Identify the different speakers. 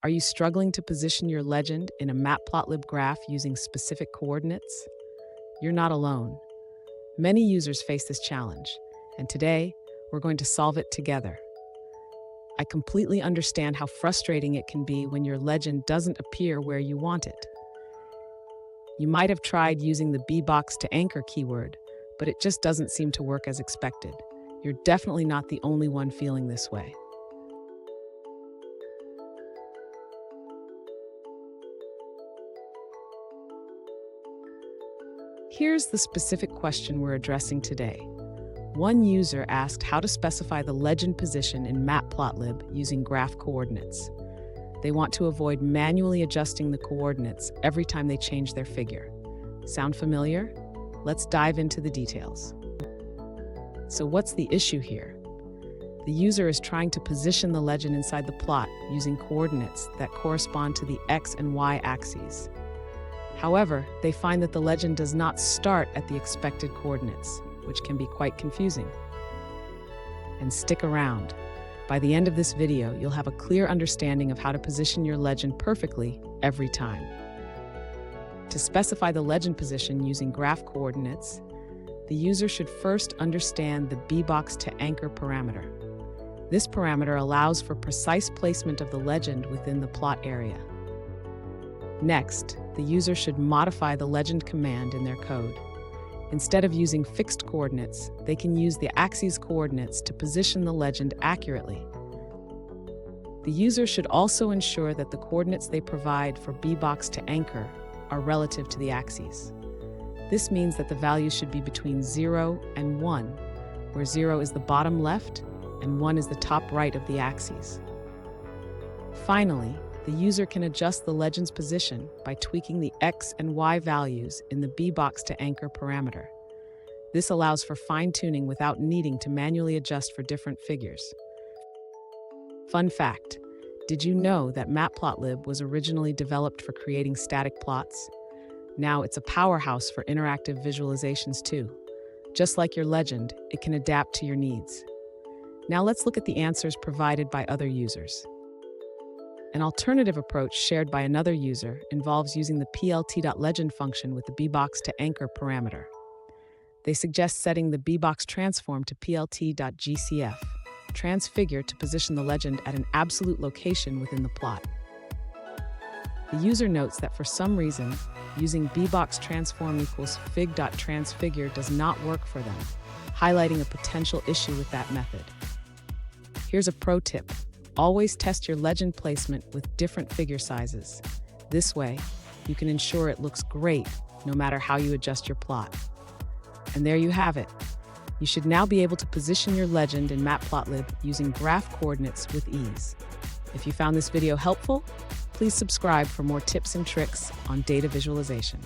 Speaker 1: Are you struggling to position your legend in a Matplotlib graph using specific coordinates? You're not alone. Many users face this challenge, and today we're going to solve it together. I completely understand how frustrating it can be when your legend doesn't appear where you want it. You might have tried using the bbox to anchor keyword, but it just doesn't seem to work as expected. You're definitely not the only one feeling this way. Here's the specific question we're addressing today. One user asked how to specify the legend position in Matplotlib using graph coordinates. They want to avoid manually adjusting the coordinates every time they change their figure. Sound familiar? Let's dive into the details. So what's the issue here? The user is trying to position the legend inside the plot using coordinates that correspond to the X and Y axes. However, they find that the legend does not start at the expected coordinates, which can be quite confusing. And stick around. By the end of this video, you'll have a clear understanding of how to position your legend perfectly every time. To specify the legend position using graph coordinates, the user should first understand the bbox to anchor parameter. This parameter allows for precise placement of the legend within the plot area. Next, the user should modify the legend command in their code. Instead of using fixed coordinates, they can use the axes coordinates to position the legend accurately. The user should also ensure that the coordinates they provide for bbox to anchor are relative to the axes. This means that the values should be between 0 and 1, where 0 is the bottom left and 1 is the top right of the axes. Finally, the user can adjust the legend's position by tweaking the X and Y values in the bbox to anchor parameter. This allows for fine-tuning without needing to manually adjust for different figures. Fun fact, did you know that Matplotlib was originally developed for creating static plots? Now it's a powerhouse for interactive visualizations too. Just like your legend, it can adapt to your needs. Now let's look at the answers provided by other users. An alternative approach shared by another user involves using the plt.legend function with the bbox to anchor parameter. They suggest setting the bbox transform to plt.gcf, transfigure to position the legend at an absolute location within the plot. The user notes that for some reason, using bbox transform equals fig.transfigure does not work for them, highlighting a potential issue with that method. Here's a pro tip. Always test your legend placement with different figure sizes. This way, you can ensure it looks great no matter how you adjust your plot. And there you have it. You should now be able to position your legend in Matplotlib using graph coordinates with ease. If you found this video helpful, please subscribe for more tips and tricks on data visualization.